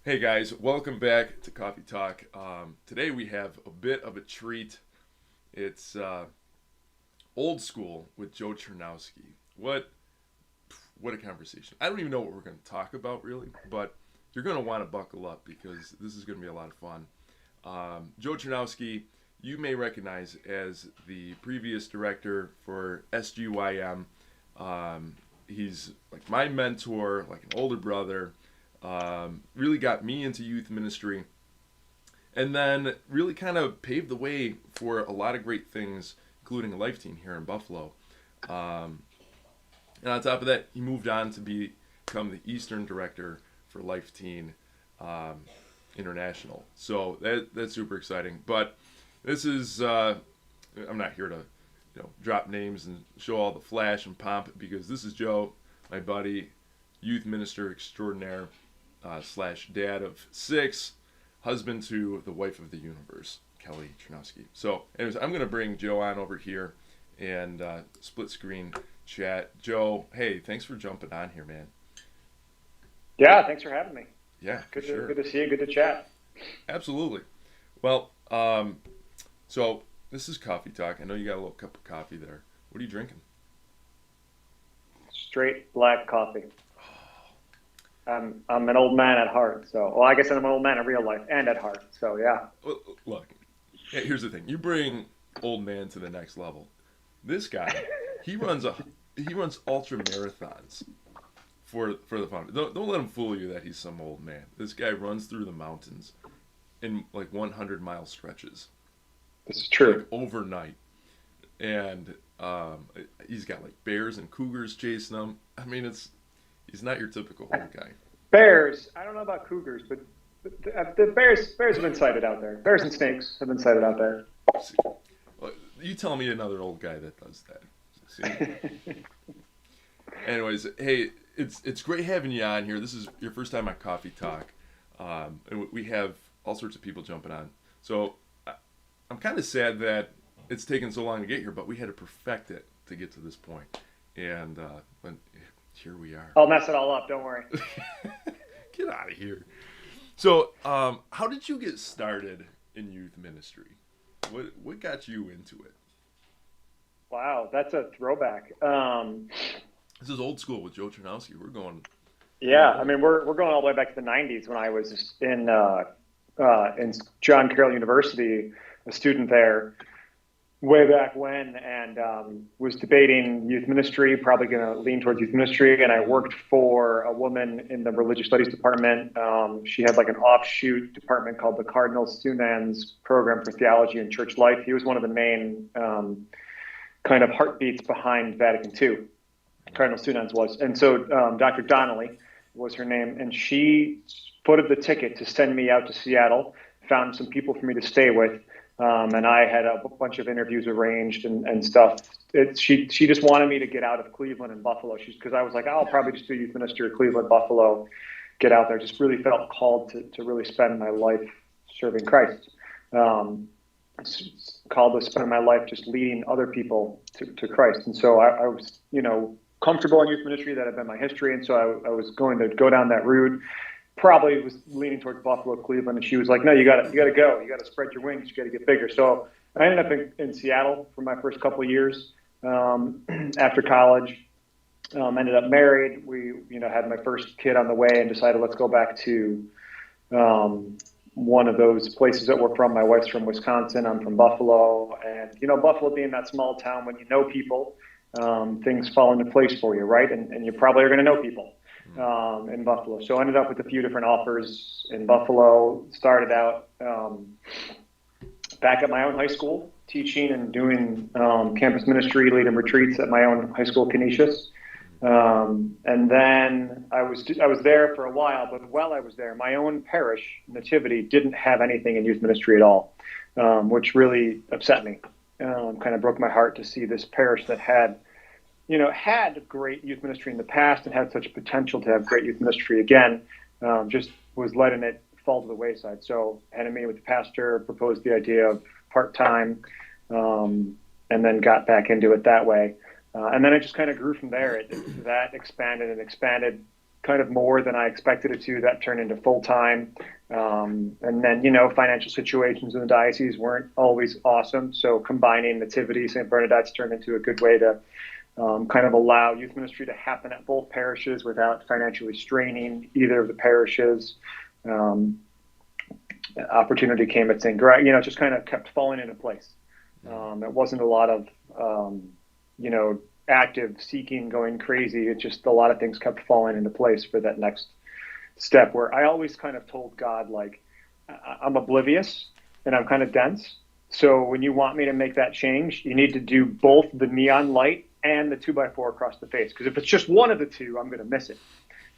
Hey guys, welcome back to Coffee Talk. Today we have a bit of a treat. It's old school with Joe Chernowski. What a conversation! I don't even know what we're going to talk about really, but you're going to want to buckle up because this is going to be a lot of fun. Joe Chernowski, you may recognize as the previous director for SGYM. He's like my mentor, like an older brother. Really got me into youth ministry, and then really kind of paved the way for a lot of great things, including a life team here in Buffalo. Um, and on top of that, he moved on to become the Eastern Director for Life Teen um, International. So that's super exciting. But this is I'm not here to drop names and show all the flash and pomp because this is Joe, my buddy, youth minister extraordinaire, slash dad of six, husband to the wife of the universe, Kelly Chernowski. So, anyways, I'm going to bring Joe on over here and split screen chat. Joe, hey, thanks for jumping on here, man. Yeah, thanks for having me. Yeah, for Good to sure. good to see you. Good to chat. Absolutely. Well, so this is coffee talk. I know you got a little cup of coffee there. What are you drinking? Straight black coffee. I'm an old man at heart, so well, I guess I'm an old man in real life and at heart. So yeah. Well, look, here's the thing. You bring old man to the next level. This guy, he runs a he runs ultra marathons for the fun. Don't let him fool you that he's some old man. This guy runs through the mountains in like 100-mile stretches, This is like true. overnight, and he's got like bears and cougars chasing him. I mean, he's not your typical old guy. Bears. I don't know about cougars, but the bears have been sighted out there. Bears and snakes have been sighted out there. See, well, you tell me another old guy that does that. See. Anyways, hey, it's great having you on here. This is your first time on Coffee Talk, and we have all sorts of people jumping on. So I'm kind of sad that it's taken so long to get here, but we had to perfect it to get to this point, and but here we are. I'll mess it all up. Don't worry. Get out of here. So, how did you get started in youth ministry? What got you into it? Wow, that's a throwback. This is old school with Joe Chernowski. We're going way Yeah, I old. mean we're going all the way back to the '90s when I was in John Carroll University, a student there way back when, and was debating youth ministry, probably going to lean towards youth ministry. And I worked for a woman in the religious studies department. She had like an offshoot department called the Cardinal Sunan's Program for Theology and Church Life. He was one of the main kind of heartbeats behind Vatican II. Cardinal Sunan's was. And so Dr. Donnelly was her name, and she footed the ticket to send me out to Seattle, found some people for me to stay with, and I had a bunch of interviews arranged and stuff. She just wanted me to get out of Cleveland and Buffalo. She's because I was like, I'll probably just do youth ministry at Cleveland, Buffalo, get out there. Just really felt called to really spend my life serving Christ. Um, Called to spend my life just leading other people to Christ. And so I was, comfortable in youth ministry. That had been my history. And so I was going to go down that route. Probably was leaning towards Buffalo, Cleveland. And she was like, no, you got to go. You got to spread your wings. You got to get bigger. So I ended up in Seattle for my first couple of years after college. Ended up married. We, had my first kid on the way and decided let's go back to one of those places that we're from. My wife's from Wisconsin. I'm from Buffalo. And, Buffalo being that small town, when you know people, things fall into place for you, right? And you probably are going to know people in Buffalo. So I ended up with a few different offers in Buffalo. Started out back at my own high school, teaching and doing campus ministry, leading retreats at my own high school, Canisius. And then I was there for a while, but while I was there, my own parish, Nativity, didn't have anything in youth ministry at all, which really upset me. Kind of broke my heart to see this parish that had great youth ministry in the past and had such potential to have great youth ministry again, just was letting it fall to the wayside. So had a meeting with the pastor, proposed the idea of part-time, and then got back into it that way. And then it just kind of grew from there. That expanded and expanded. kind of more than I expected it to. That turned into full time. And then, financial situations in the diocese weren't always awesome. So combining Nativity, St. Bernadette's turned into a good way to kind of allow youth ministry to happen at both parishes without financially straining either of the parishes. Opportunity came at St. Greg, it just kind of kept falling into place. It wasn't a lot of, active seeking, going crazy. It just, a lot of things kept falling into place for that next step, where I always kind of told God, like, I'm oblivious and I'm kind of dense. So when you want me to make that change, you need to do both the neon light and the 2x4 across the face. Because if it's just one of the two, I'm going to miss it.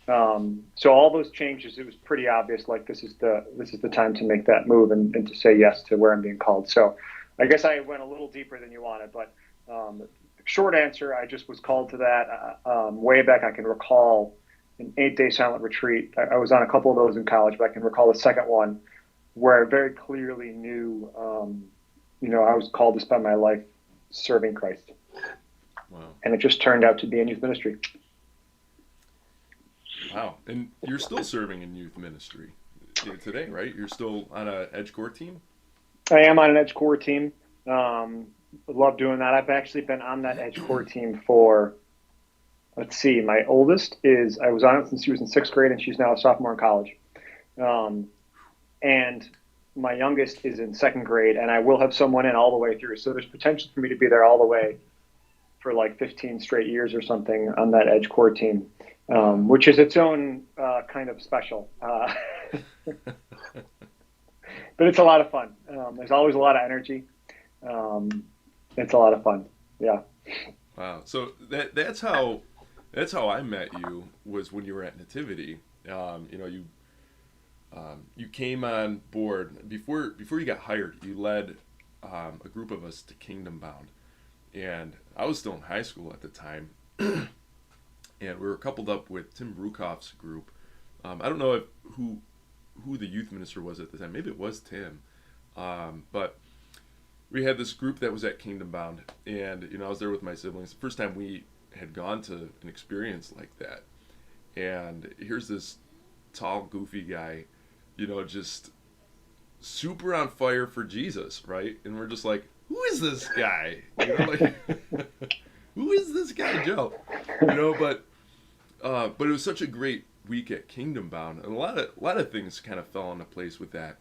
So all those changes, it was pretty obvious, like, this is the time to make that move and to say yes to where I'm being called. So I guess I went a little deeper than you wanted, but short answer, I just was called to that way back. I can recall an 8-day silent retreat. I was on a couple of those in college, but I can recall the second one where I very clearly knew, I was called to spend my life serving Christ. Wow. And it just turned out to be in youth ministry. Wow. And you're still serving in youth ministry today, right? You're still on a Edge Core team? I am on an Edge Core team. Love doing that. I've actually been on that Edge Core team for, let's see, my oldest I was on it since she was in 6th grade, and she's now a sophomore in college. And my youngest is in 2nd grade, and I will have someone in all the way through. So there's potential for me to be there all the way for like 15 straight years or something on that Edge Core team, which is its own kind of special. But it's a lot of fun. There's always a lot of energy. It's a lot of fun. Yeah. Wow. So that's how I met you, was when you were at Nativity. You came on board before you got hired. You led a group of us to Kingdom Bound, and I was still in high school at the time, and we were coupled up with Tim Brukoff's group. I don't know who the youth minister was at the time. Maybe it was Tim, but we had this group that was at Kingdom Bound, and I was there with my siblings. The first time we had gone to an experience like that, and here's this tall, goofy guy, just super on fire for Jesus, right? And we're just like, who is this guy? Who is this guy, Joe? But it was such a great week at Kingdom Bound, and a lot of things kind of fell into place with that.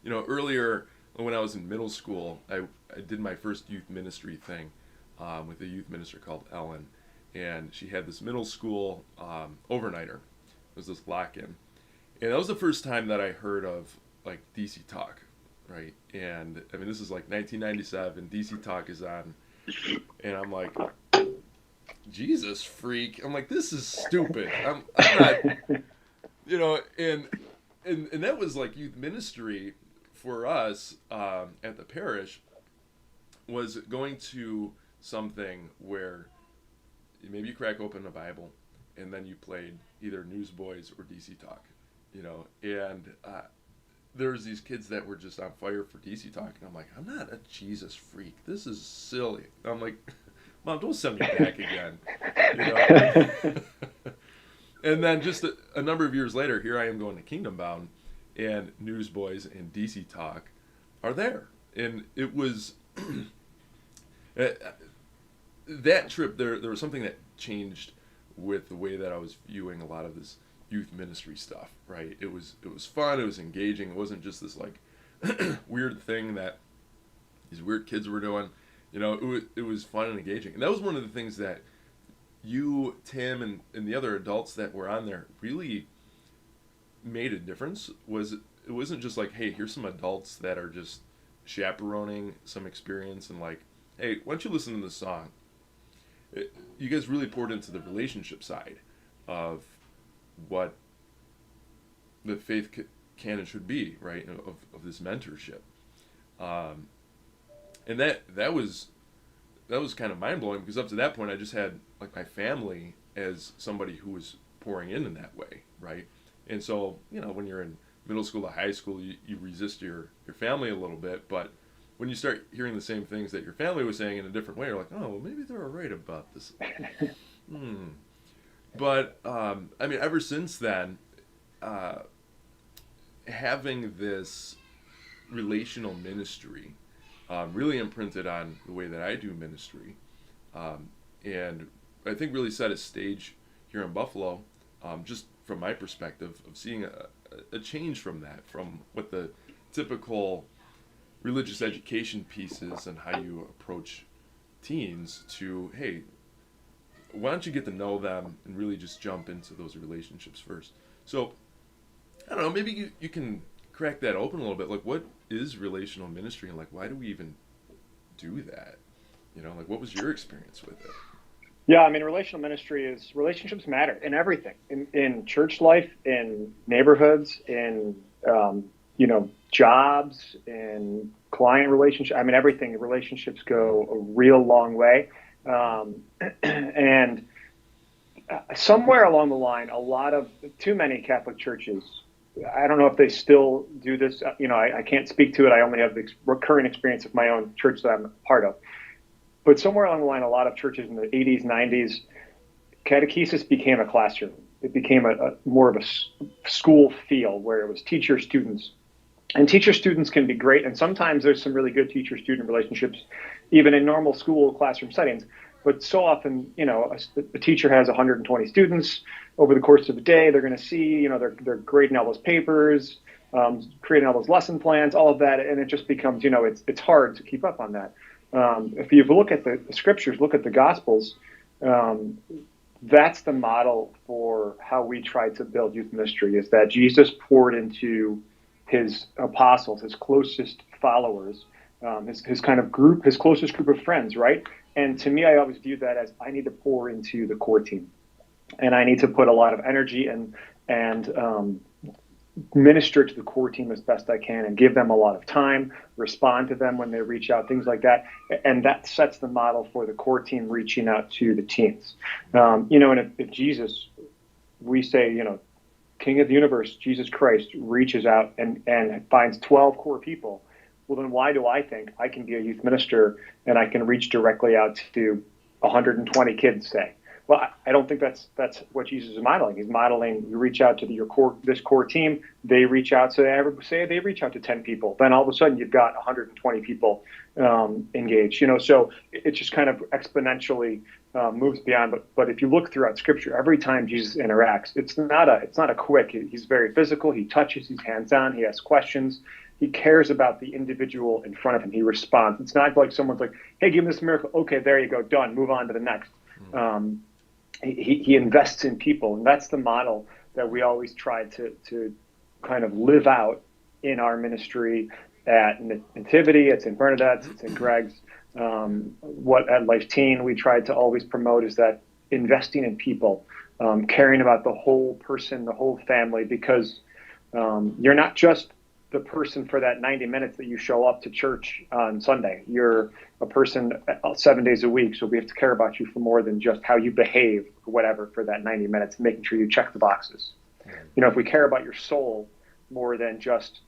Earlier when I was in middle school, I did my first youth ministry thing with a youth minister called Ellen, and she had this middle school overnighter. It was this lock-in, and that was the first time that I heard of like DC Talk, right? And I mean, this is like 1997. DC Talk is on, and I'm like, Jesus freak! I'm like, this is stupid. I'm not, and that was like youth ministry for us at the parish, was going to something where maybe you crack open a Bible and then you played either Newsboys or DC Talk, and there's these kids that were just on fire for DC Talk, and I'm like, I'm not a Jesus freak. This is silly. I'm like, Mom, don't send me back again. And then just a number of years later, here I am going to Kingdom Bound, and Newsboys and DC Talk are there. And it was that trip, there was something that changed with the way that I was viewing a lot of this youth ministry stuff, right? It was fun, it was engaging. It wasn't just this like weird thing that these weird kids were doing. It was fun and engaging. And that was one of the things that you, Tim, and the other adults that were on there really made a difference. It wasn't just like, hey, here's some adults that are just chaperoning some experience and like, hey, why don't you listen to this song? You guys really poured into the relationship side of what the faith canon should be, right? Of this mentorship. And that was kind of mind blowing, because up to that point I just had like my family as somebody who was pouring in that way, right? And so when you're in middle school to high school, you resist your family a little bit, but when you start hearing the same things that your family was saying in a different way, you're like, oh, well, maybe they're right about this. But I mean, ever since then, uh, having this relational ministry really imprinted on the way that I do ministry, um, and I think really set a stage here in Buffalo, just from my perspective of seeing a change from that, from what the typical religious education pieces and how you approach teens to, hey, why don't you get to know them and really just jump into those relationships first. So I don't know, maybe you can crack that open a little bit. Like, what is relational ministry, and like, why do we even do that? Like, what was your experience with it? Yeah, I mean, relational ministry is relationships matter in everything, in church life, in neighborhoods, in jobs, in client relationship. I mean, everything. Relationships go a real long way, and somewhere along the line, too many Catholic churches. I don't know if they still do this. I can't speak to it. I only have the recurrent experience of my own church that I'm a part of. But somewhere along the line, a lot of churches in the 80s, 90s, catechesis became a classroom. It became a more of a school feel where it was teacher students. And teacher students can be great. And sometimes there's some really good teacher student relationships, even in normal school classroom settings. But so often, a teacher has 120 students over the course of the day. They're going to see, they're grading all those papers, creating all those lesson plans, all of that. And it just becomes, it's hard to keep up on that. If you look at the scriptures, look at the Gospels, that's the model for how we try to build youth ministry, is that Jesus poured into his apostles, his closest followers, his kind of group, his closest group of friends, right? And to me, I always view that as I need to pour into the core team, and I need to put a lot of energy and minister to the core team as best I can, and give them a lot of time, respond to them when they reach out, things like that. And that sets the model for the core team reaching out to the teens. And if Jesus, we say, King of the universe, Jesus Christ, reaches out and finds 12 core people, well, then why do I think I can be a youth minister and I can reach directly out to 120 kids, say? Well, I don't think that's what Jesus is modeling. He's modeling, you reach out to this core team, they reach out, say they reach out to 10 people. Then all of a sudden you've got 120 people engaged. So it just kind of exponentially moves beyond. But if you look throughout Scripture, every time Jesus interacts, it's not a quick. He's very physical. He touches. He's hands-on. He asks questions. He cares about the individual in front of him. He responds. It's not like someone's like, "Hey, give me this miracle. Okay, there you go, done. Move on to the next." He invests in people, and that's the model that we always try to kind of live out in our ministry at Nativity. It's in Bernadette's, it's in Greg's. What at Life Teen we try to always promote is that investing in people, caring about the whole person, the whole family, because you're not just the person for that 90 minutes that you show up to church on Sunday. You're a person 7 days a week, so we have to care about you for more than just how you behave or whatever for that 90 minutes, making sure you check the boxes. If we care about your soul more than just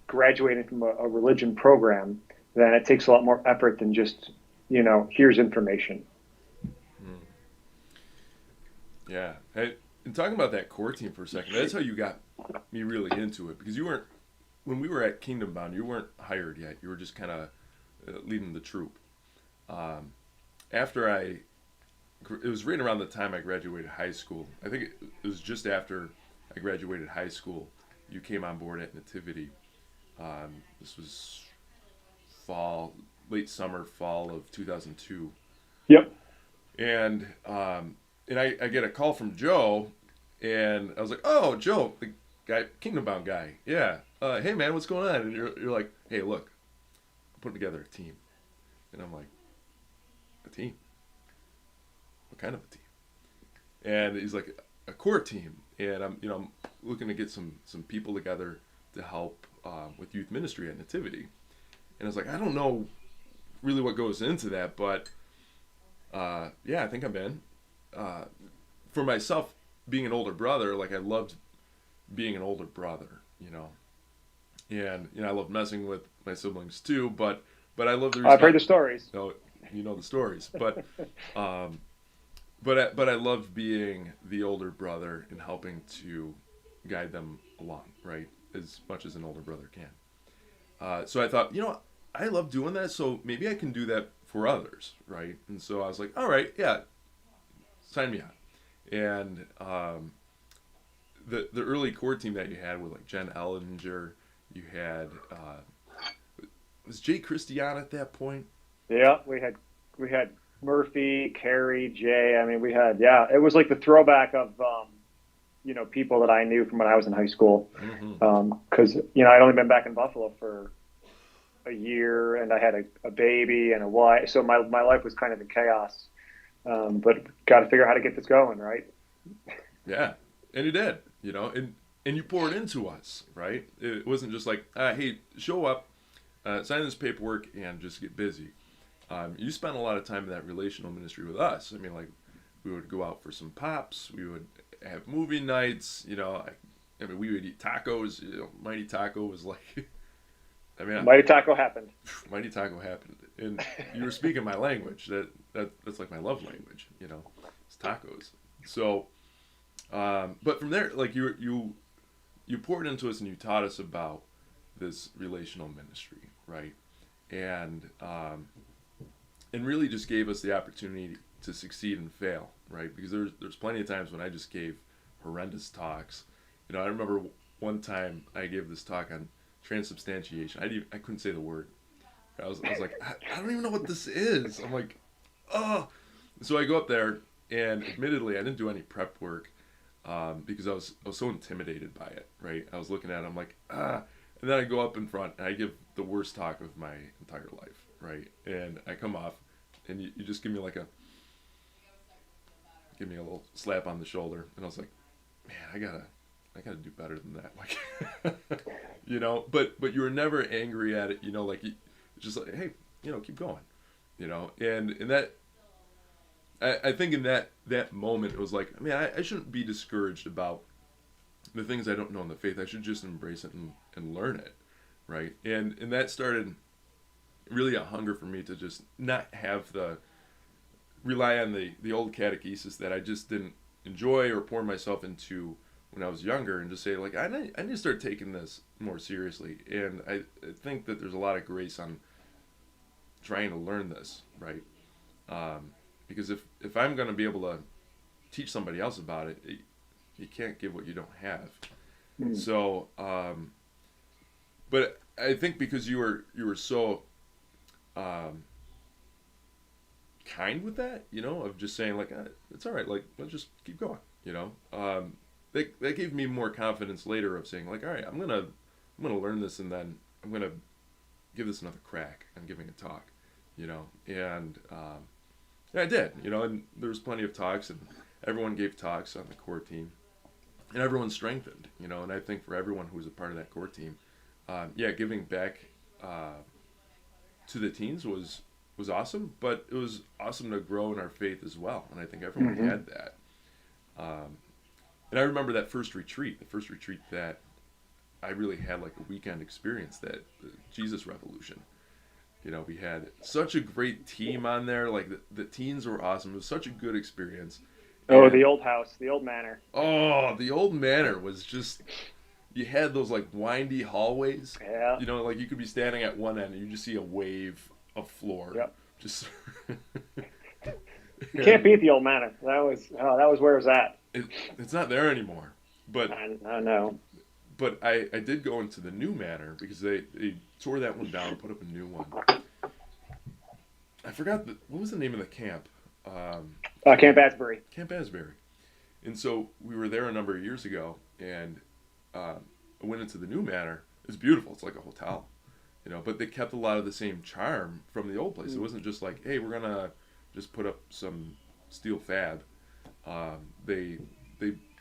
graduating from a religion program, then it takes a lot more effort than just, here's information. Yeah. Hey, and talking about that core team for a second, that's how you got me really into it, because when we were at Kingdom Bound, you weren't hired yet. You were just kind of leading the troop. It was right around the time I graduated high school. I think it was just after I graduated high school, you came on board at Nativity. This was late summer, fall of 2002. Yep. And I get a call from Joe, and I was like, "Oh, Joe, the guy, Kingdom Bound guy, yeah. Hey man, what's going on?" And you're like, "Hey, look, I'm putting together a team." And I'm like, "A team? What kind of a team?" And he's like, "A core team." And I'm looking to get some people together to help with youth ministry at Nativity. And I was like, I don't know really what goes into that, but yeah, I think I'm in. For myself, being an older brother, like I loved being an older brother, and I love messing with my siblings too. But I love the. I've heard the stories. No, you know the stories, but but I loved being the older brother and helping to guide them along, right? As much as an older brother can. So I thought, I love doing that, so maybe I can do that for others, right? And so I was like, all right, yeah, sign me on. And the early core team that you had with like Jen Ellinger, you had was Jay Christian at that point? Yeah, we had Murphy, Carey, Jay. I mean, we had, yeah, it was like the throwback of people that I knew from when I was in high school. Mm-hmm. Because I'd only been back in Buffalo for a year, and I had a baby and a wife, so my life was kind of in chaos. But got to figure out how to get this going, right? Yeah, and you did, and you poured into us, right? It wasn't just like, hey, show up, sign this paperwork, and just get busy. You spent a lot of time in that relational ministry with us. I mean, like, we would go out for some pops, we would have movie nights, I mean, we would eat tacos. Mighty Taco was like, I mean, Mighty Taco happened. Mighty Taco happened, and you were speaking my language. That's like my love language, it's tacos. So, but from there, like you poured into us and you taught us about this relational ministry, right? And really just gave us the opportunity to succeed and fail, right? Because there's plenty of times when I just gave horrendous talks. I remember one time I gave this talk on transubstantiation. I couldn't say the word. I was like, I don't even know what this is. I'm like, oh. So I go up there, and admittedly, I didn't do any prep work because I was so intimidated by it, right? I was looking at it, I'm like, ah. And then I go up in front, and I give the worst talk of my entire life, right? And I come off, and you just give me a little slap on the shoulder, and I was like, man, I gotta do better than that, like, But you were never angry at it, like just like, hey, keep going, and that I think in that moment it was like, I mean, I shouldn't be discouraged about the things I don't know in the faith. I should just embrace it and learn it, right? And that started really a hunger for me to just not have rely on the old catechesis that I just didn't enjoy or pour myself into when I was younger, and just say, like, I need to start taking this more seriously. And I think that there's a lot of grace on trying to learn this, right? Because if I'm going to be able to teach somebody else about it, you can't give what you don't have. Mm. So, but I think because you were so kind with that, of just saying, like, it's all right, like, let's just keep going, that gave me more confidence later of saying, like, all right, I'm gonna learn this, and then I'm gonna give this another crack on giving a talk, and yeah, I did, and there was plenty of talks, and everyone gave talks on the core team, and everyone strengthened, and I think for everyone who was a part of that core team, giving back to the teens was awesome, but it was awesome to grow in our faith as well, and I think everyone mm-hmm. had that. And I remember that first retreat that I really had like a weekend experience, that Jesus Revolution. We had such a great team on there. Like the teens were awesome. It was such a good experience. Oh, the old house, the old manor. Oh, the old manor was just, you had those like windy hallways. Yeah. Like you could be standing at one end and you just see a wave of floor. Yep. Just. You can't beat the old manor. That was where it was at. It's not there anymore. But I know. But I did go into the new manor because they tore that one down and put up a new one. I forgot what was the name of the camp? Camp Asbury. Camp Asbury. And so we were there a number of years ago, and I went into the new manor. It's beautiful. It's like a hotel, but they kept a lot of the same charm from the old place. It wasn't just like, hey, we're gonna just put up some steel fab. They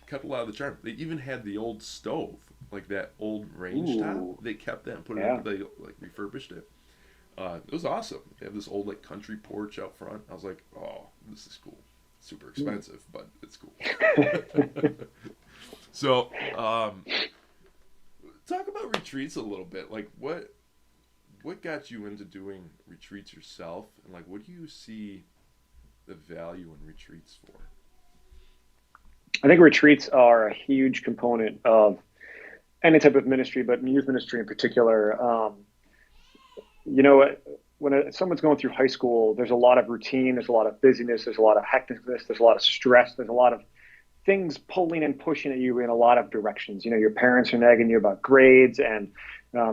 kept a lot of the charm. They even had the old stove, like that old range top. They kept that and put it up. They like refurbished it. It was awesome. They have this old like country porch out front. I was like, oh, this is cool. Super expensive, but it's cool. So, talk about retreats a little bit. Like, what got you into doing retreats yourself, and like, what do you see the value in retreats for? I think retreats are a huge component of any type of ministry, but youth ministry in particular. You know, when someone's going through high school, there's a lot of routine, there's a lot of busyness, there's a lot of hecticness, there's a lot of stress, there's a lot of things pulling and pushing at you in a lot of directions. You know, your parents are nagging you about grades, and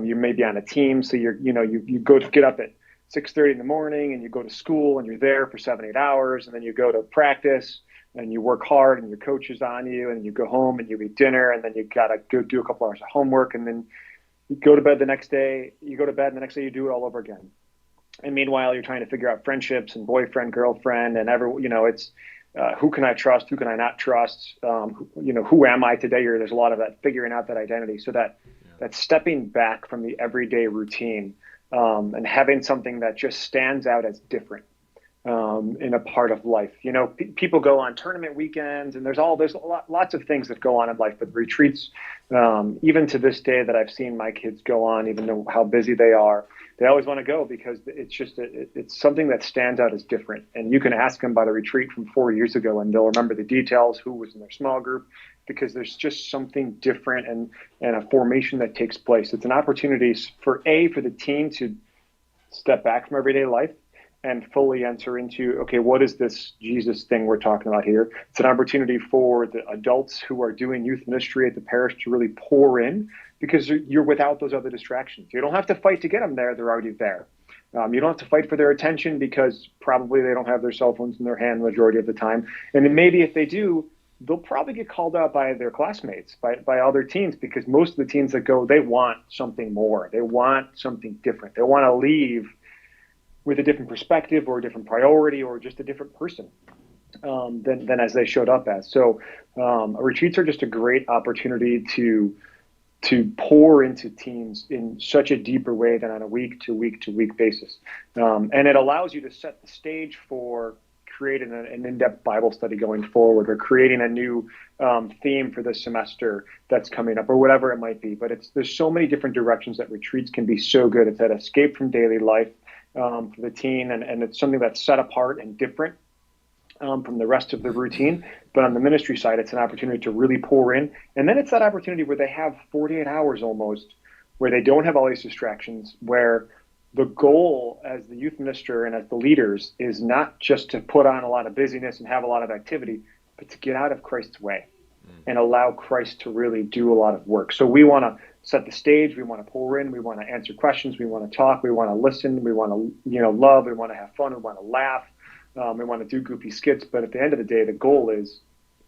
you may be on a team, so you go to get up at 6:30 in the morning, and you go to school, and you're there for 7-8 hours, and then you go to practice, and you work hard, and your coach is on you, and you go home and you eat dinner, and then you gotta go do a couple hours of homework, and then you go to bed the next day. You go to bed, and the next day you do it all over again. And meanwhile, you're trying to figure out friendships and boyfriend, girlfriend, and it's who can I trust, who can I not trust, who am I today? Or there's a lot of that figuring out that identity. So that stepping back from the everyday routine and having something that just stands out as different in a part of life. You know, people go on tournament weekends, and there's lots of things that go on in life, but retreats, even to this day that I've seen my kids go on, even though how busy they are, they always want to go because it's just it's something that stands out as different. And you can ask them about a retreat from 4 years ago, and they'll remember the details, who was in their small group, because there's just something different and a formation that takes place. It's an opportunity for the team to step back from everyday life and fully enter into, okay, what is this Jesus thing we're talking about here? It's an opportunity for the adults who are doing youth ministry at the parish to really pour in, because you're without those other distractions. You don't have to fight to get them there. They're already there. You don't have to fight for their attention, because probably they don't have their cell phones in their hand the majority of the time. And then maybe if they do, they'll probably get called out by their classmates, by other teens, because most of the teens that go, they want something more. They want something different. They want to leave with a different perspective or a different priority or just a different person than as they showed up as. So retreats are just a great opportunity to pour into teams in such a deeper way than on a week to week basis. And it allows you to set the stage for creating an in-depth Bible study going forward, or creating a new theme for this semester that's coming up, or whatever it might be. But there's so many different directions that retreats can be so good. It's that escape from daily life for the teen, and it's something that's set apart and different from the rest of the routine. But on the ministry side, it's an opportunity to really pour in. And then it's that opportunity where they have 48 hours almost, where they don't have all these distractions, where the goal as the youth minister and as the leaders is not just to put on a lot of busyness and have a lot of activity, but to get out of Christ's way and allow Christ to really do a lot of work. So we want to set the stage. We want to pour in. We want to answer questions. We want to talk. We want to listen. We want to, love. We want to have fun. We want to laugh. We want to do goofy skits. But at the end of the day, the goal is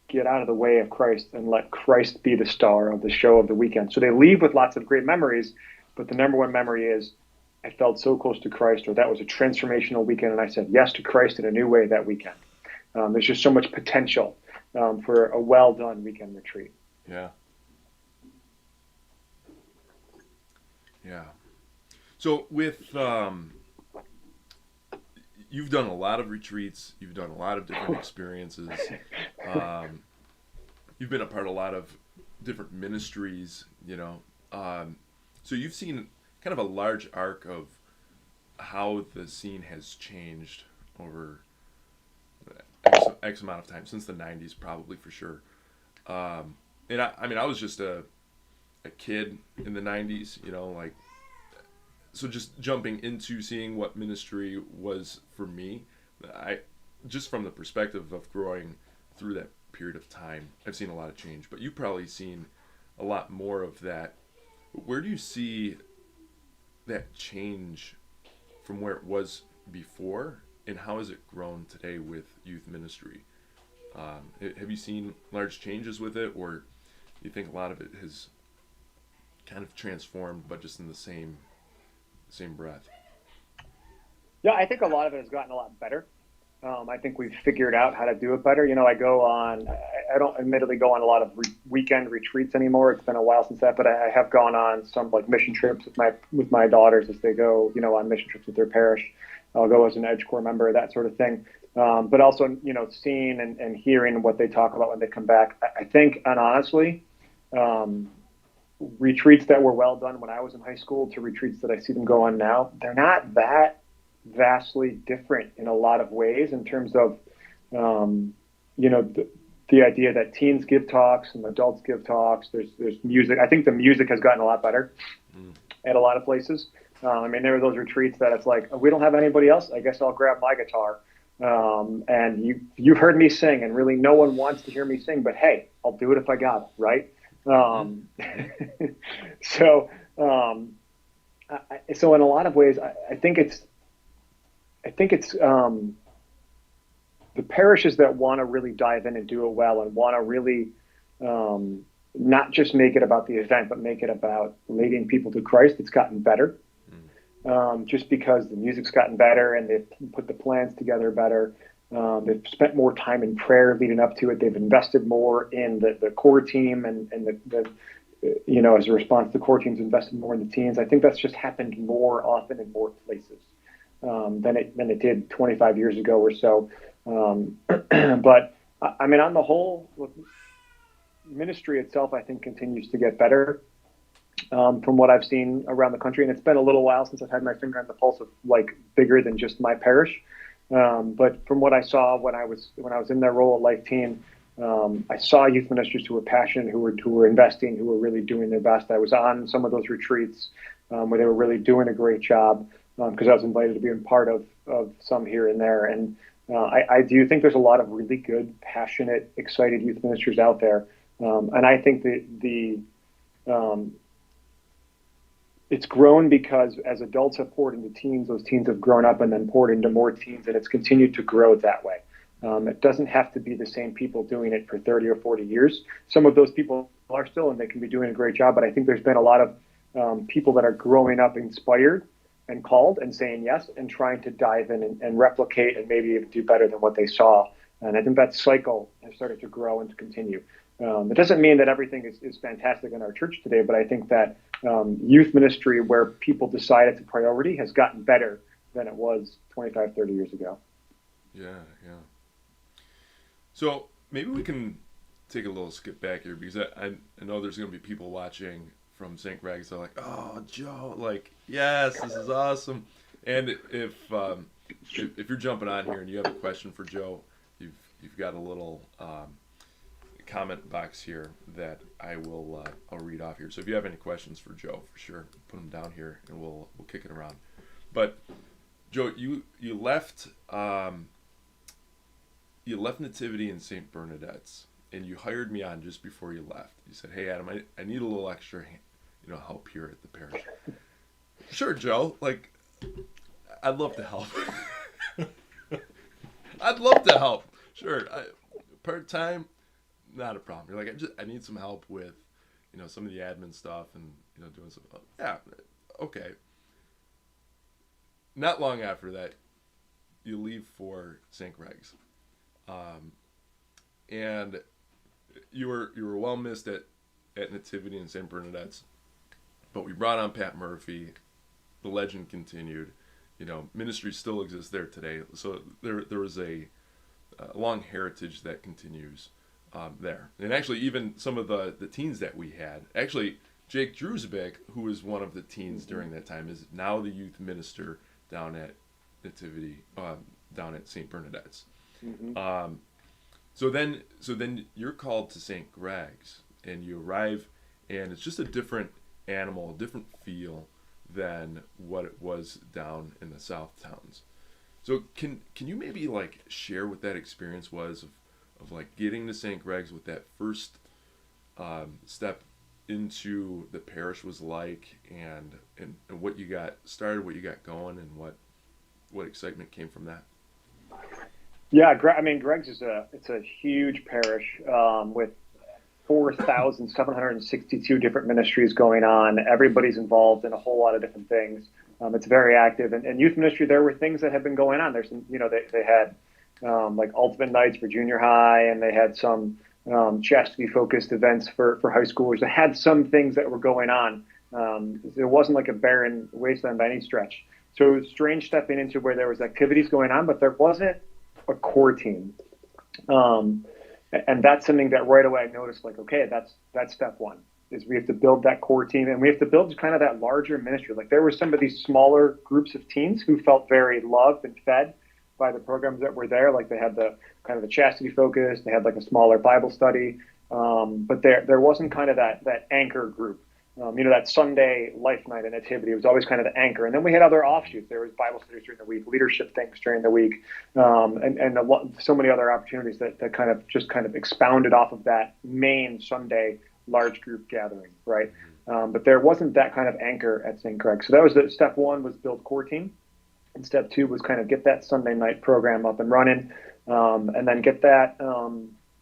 get out of the way of Christ and let Christ be the star of the show of the weekend. So they leave with lots of great memories, but the number one memory is, I felt so close to Christ, or that was a transformational weekend, and I said yes to Christ in a new way that weekend. There's just so much potential for a well-done weekend retreat. Yeah. Yeah. So with you've done a lot of retreats, you've done a lot of different experiences. You've been a part of a lot of different ministries, so you've seen kind of a large arc of how the scene has changed over X amount of time, since the 90s, probably, for sure. And I was just a kid in the 90s, so just jumping into seeing what ministry was for me, just from the perspective of growing through that period of time, I've seen a lot of change, but you've probably seen a lot more of that. Where do you see that change from where it was before, and how has it grown today with youth ministry? Have you seen large changes with it, or do you think a lot of it has kind of transformed, but just in the same breath? Yeah, I think a lot of it has gotten a lot better. I think we've figured out how to do it better. I don't admittedly go on a lot of weekend retreats anymore. It's been a while since that, but I have gone on some mission trips with my daughters as they go, on mission trips with their parish. I'll go as an Edge Corps member, that sort of thing. But also, seeing and hearing what they talk about when they come back. I think, and honestly, retreats that were well done when I was in high school to retreats that I see them go on now, they're not that vastly different in a lot of ways in terms of you know, the idea that teens give talks and adults give talks. There's music. I think the music has gotten a lot better at a lot of places. I mean, there are those retreats that it's like, oh, we don't have anybody else. I guess I'll grab my guitar. And you've heard me sing, and really no one wants to hear me sing, but hey, I'll do it if I got it, right? So so in a lot of ways, I think it's the parishes that want to really dive in and do it well and want to really not just make it about the event, but make it about leading people to Christ. It's gotten better. Just because the music's gotten better and they've put the plans together better. They've spent more time in prayer leading up to it. They've invested more in the core team and as a response, the core team's invested more in the teens. I think that's just happened more often in more places than it did 25 years ago or so. But I mean, on the whole, ministry itself, I think, continues to get better. From what I've seen around the country, and it's been a little while since I've had my finger on the pulse of like bigger than just my parish. But from what I saw when I was in that role at Life Teen, I saw youth ministers who were passionate, who were investing, who were really doing their best. I was on some of those retreats where they were really doing a great job because I was invited to be a part of some here and there. And I do think there's a lot of really good, passionate, excited youth ministers out there, and I think that it's grown because as adults have poured into teens, those teens have grown up and then poured into more teens, and it's continued to grow that way. It doesn't have to be the same people doing it for 30 or 40 years. Some of those people are still, and they can be doing a great job, but I think there's been a lot of people that are growing up inspired and called and saying yes and trying to dive in and replicate and maybe even do better than what they saw. And I think that cycle has started to grow and to continue. It doesn't mean that everything is fantastic in our church today, but I think that youth ministry where people decide it's a priority has gotten better than it was 25, 30 years ago. Yeah. So maybe we can take a little skip back here because I know there's going to be people watching from St. Greg's. They're like, oh, Joe, like, yes, this is awesome. And if you're jumping on here and you have a question for Joe, you've got a little comment box here that I'll read off here. So if you have any questions for Joe, for sure, put them down here and we'll kick it around. But Joe, you left Nativity in St. Bernadette's, and you hired me on just before you left. You said, "Hey Adam, I need a little extra, help here at the parish." Sure, Joe. Like, I'd love to help. I'd love to help. Sure, part time. Not a problem. You're like, I need some help with, some of the admin stuff and, doing some. Yeah, okay. Not long after that, you leave for St. Greg's, and you were well missed at Nativity and St. Bernadette's, but we brought on Pat Murphy. The legend continued. Ministry still exists there today. So there was a long heritage that continues. There. And actually, even some of the teens that we had, actually, Jake Drewsbeck, who was one of the teens during that time, is now the youth minister down at Nativity, down at St. Bernadette's. Mm-hmm. So then you're called to St. Greg's, and you arrive, and it's just a different animal, a different feel than what it was down in the South towns. So can you maybe like share what that experience was of like getting to St. Greg's, what that first step into the parish was like, and what you got started, what you got going, and what excitement came from that? Yeah, I mean, Greg's it's a huge parish with 4,762 different ministries going on. Everybody's involved in a whole lot of different things. It's very active, and youth ministry. There were things that had been going on. There's some, they had like Ultimate Nights for junior high, and they had some chastity-focused events for high schoolers. They had some things that were going on. It wasn't like a barren wasteland by any stretch. So it was strange stepping into where there was activities going on, but there wasn't a core team. And that's something that right away I noticed, like, okay, that's step one, is we have to build that core team, and we have to build kind of that larger ministry. Like there were some of these smaller groups of teens who felt very loved and fed, by the programs that were there. Like they had the kind of the chastity focus, they had like a smaller Bible study, but there wasn't kind of that anchor group. That Sunday life night and nativity was always kind of the anchor. And then we had other offshoots. There was Bible studies during the week, leadership things during the week, so many other opportunities that kind of expounded off of that main Sunday large group gathering, right? But there wasn't that kind of anchor at St. Craig. So that was step one, was build core team. And step two was kind of get that Sunday night program up and running, and then get that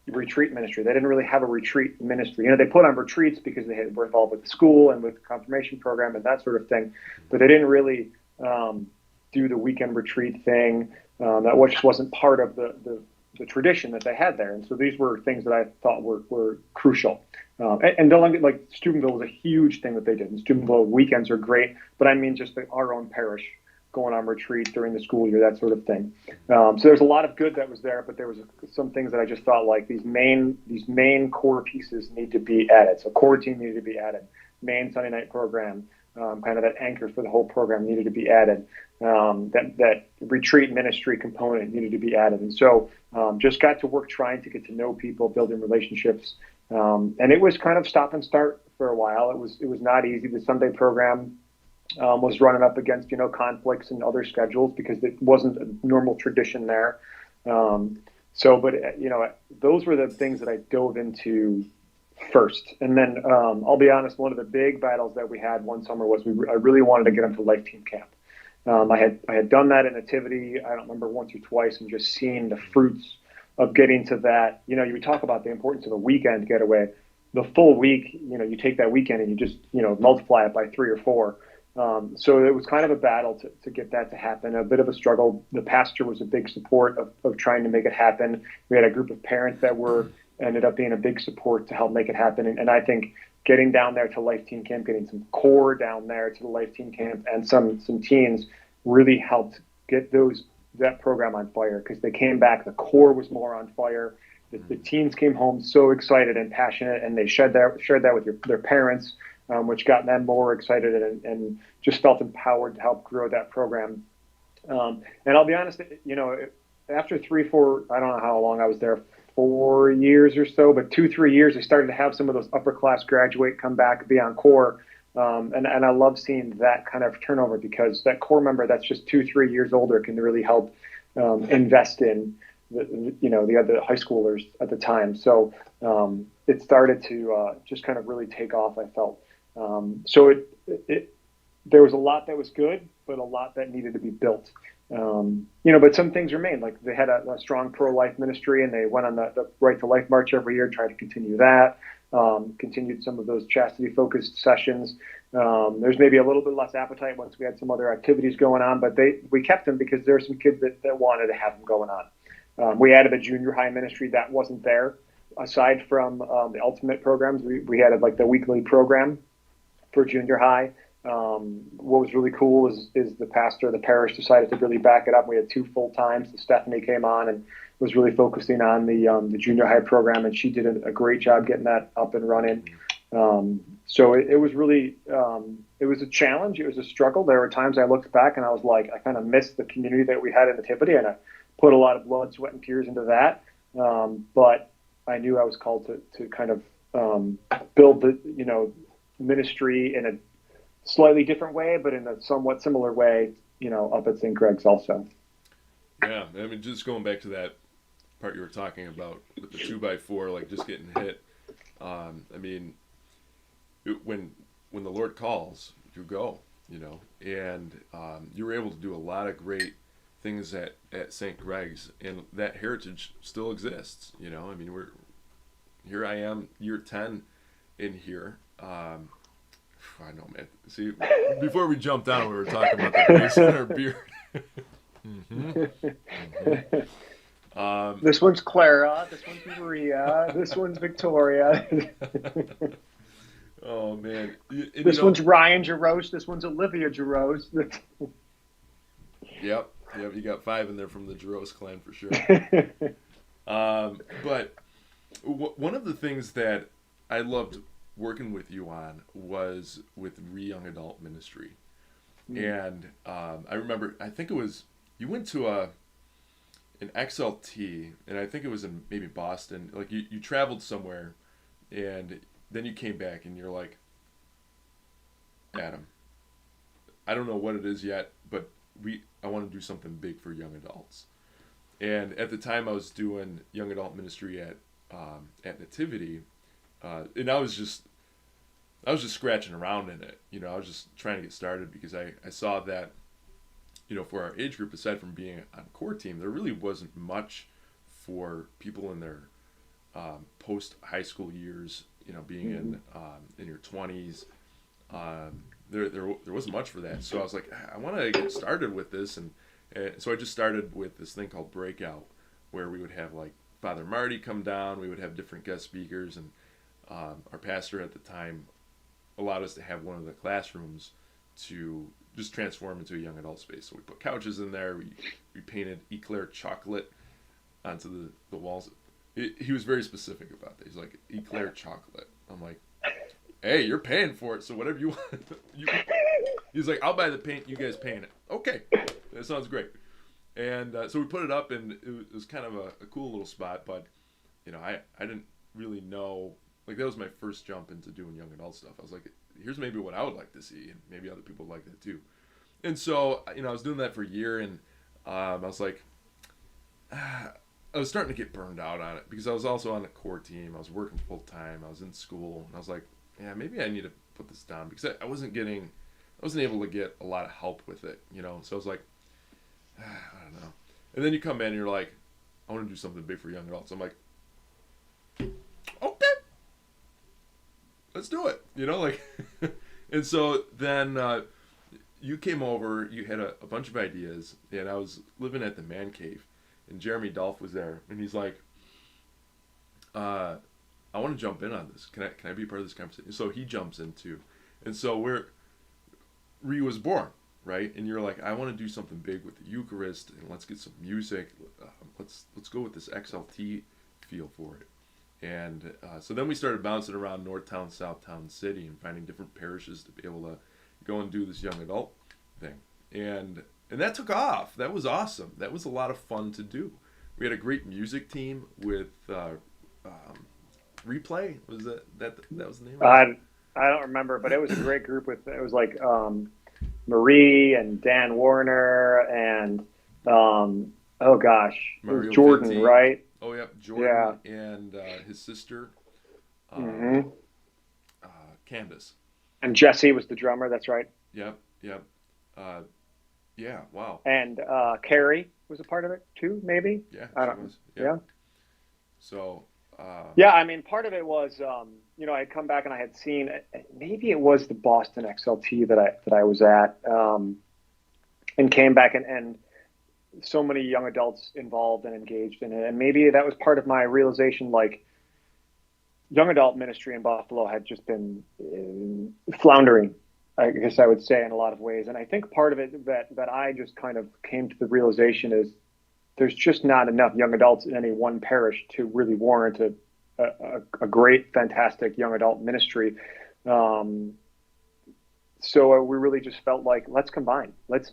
retreat ministry. They didn't really have a retreat ministry. They put on retreats because they were involved with the school and with the confirmation program and that sort of thing, but they didn't really do the weekend retreat thing. That just wasn't part of the tradition that they had there. And so these were things that I thought were crucial. And like Steubenville was a huge thing that they did. And Steubenville weekends are great, but I mean just our own parish going on retreat during the school year, that sort of thing. So there's a lot of good that was there, but there was some things that I just thought like these main core pieces need to be added. So core team needed to be added. Main Sunday night program, kind of that anchor for the whole program needed to be added. That retreat ministry component needed to be added. And so just got to work trying to get to know people, building relationships. And it was kind of stop and start for a while. It was not easy. The Sunday program was running up against, conflicts and other schedules because it wasn't a normal tradition there. But those were the things that I dove into first. And then I'll be honest, one of the big battles that we had one summer was I really wanted to get them to Life Team Camp. I had done that in Nativity, I don't remember, once or twice, and just seeing the fruits of getting to that. You talk about the importance of a weekend getaway. The full week, you take that weekend and you just, multiply it by 3 or 4. So it was kind of a battle to get that to happen, a bit of a struggle. The pastor was a big support of trying to make it happen. We had a group of parents that ended up being a big support to help make it happen. And I think getting down there to Life Teen Camp, getting some core down there to the Life Teen Camp and some teens really helped get that program on fire, because they came back, the core was more on fire. The teens came home so excited and passionate, and they shared that with their parents, which got them more excited and just felt empowered to help grow that program. And I'll be honest, after 3, 4, I don't know how long I was there, 4 years or so, but 2, 3 years, I started to have some of those upper class graduate come back, be on core. And I love seeing that kind of turnover, because that core member that's just 2, 3 years older can really help invest in the other high schoolers at the time. So it started to just kind of really take off, I felt. So there was a lot that was good, but a lot that needed to be built. But some things remained. Like they had a strong pro-life ministry, and they went on the Right to Life March every year, tried to continue that. Continued some of those chastity-focused sessions. There's maybe a little bit less appetite once we had some other activities going on, but we kept them because there were some kids that wanted to have them going on. We added a junior high ministry that wasn't there. Aside from the ultimate programs, we had like the weekly program for junior high. What was really cool is the pastor of the parish decided to really back it up. We had 2 full times. Stephanie came on and was really focusing on the junior high program, and she did a great job getting that up and running. So it was really, it was a challenge. It was a struggle. There were times I looked back and I was like, I kind of missed the community that we had in Nativity, and I put a lot of blood, sweat, and tears into that. But I knew I was called to kind of build the, ministry in a slightly different way, but in a somewhat similar way, up at St. Greg's also. Yeah, I mean, just going back to that part you were talking about with the 2x4, like just getting hit. I mean, when the Lord calls, you go, and you were able to do a lot of great things at St. Greg's, and that heritage still exists. I mean, here I am, year 10 in here. I know, man. See, before we jumped down, we were talking about the grace in our beard. This one's Clara. This one's Maria. This one's Victoria. Oh, man. This one's Ryan Jarosz. This one's Olivia Jarosz. Yep. You got 5 in there from the Jarosz clan for sure. But one of the things that I loved working with you on was with young adult ministry. And I remember, I think it was, you went to an XLT, and I think it was in maybe Boston. Like you traveled somewhere, and then you came back, and you're like, Adam, I don't know what it is yet, but I want to do something big for young adults. And at the time, I was doing young adult ministry at Nativity, and I was just scratching around in it. You know, I was just trying to get started because I saw that, you know, for our age group, aside from being on core team, there really wasn't much for people in their post high school years. You know, being in your 20s, there wasn't much for that. So I was like, I want to get started with this, and so I just started with this thing called Breakout, where we would have like Father Marty come down. We would have different guest speakers, and our pastor at the time allowed us to have one of the classrooms to just transform into a young adult space. So we put couches in there. We painted eclair chocolate onto the walls. He was very specific about that. He's like, eclair chocolate. I'm like, hey, you're paying for it, so whatever you want. He's like, I'll buy the paint, you guys paint it. Okay, that sounds great. And so we put it up, and it was kind of a cool little spot, but, you know, I didn't really know, like, that was my first jump into doing young adult stuff. I was like, here's maybe what I would like to see, and maybe other people would like that too. And so, you know, I was doing that for a year, and I was like, I was starting to get burned out on it, because I was also on the core team. I was working full time. I was in school, and I was like, yeah, maybe I need to put this down, because I wasn't able to get a lot of help with it, you know. So I was like, I don't know. And then you come in and you're like, I want to do something big for young adults. I'm like, okay, let's do it, you know, like. And so then you came over, you had a bunch of ideas, and I was living at the man cave, and Jeremy Dolph was there, and he's like, I want to jump in on this. Can I be part of this conversation? So he jumps in too. And so Ree was born, right? And you're like, I want to do something big with the Eucharist, and let's get some music. Let's go with this XLT feel for it. And so then we started bouncing around Northtown, Southtown City, and finding different parishes to be able to go and do this young adult thing. And that took off. That was awesome. That was a lot of fun to do. We had a great music team with Replay. Was that was the name of it? I don't remember, but it was a great group. It was like Marie and Dan Warner and oh gosh, it was Mario Jordan, Vinti. right? Oh yeah, Jordan and his sister, Candace. And Jesse was the drummer. That's right. Yep. Yeah. Wow. And Carrie was a part of it too, maybe. Yeah, I she don't. was. Yeah. So. Yeah, I mean, part of it was, you know, I had come back and I had seen, maybe it was the Boston XLT that I was at, and came back and so many young adults involved and engaged in it, and maybe that was part of my realization, like, young adult ministry in Buffalo had just been floundering, I guess I would say, in a lot of ways, and I think part of it that I just kind of came to the realization is there's just not enough young adults in any one parish to really warrant a great, fantastic young adult ministry. So we really just felt like, let's combine. Let's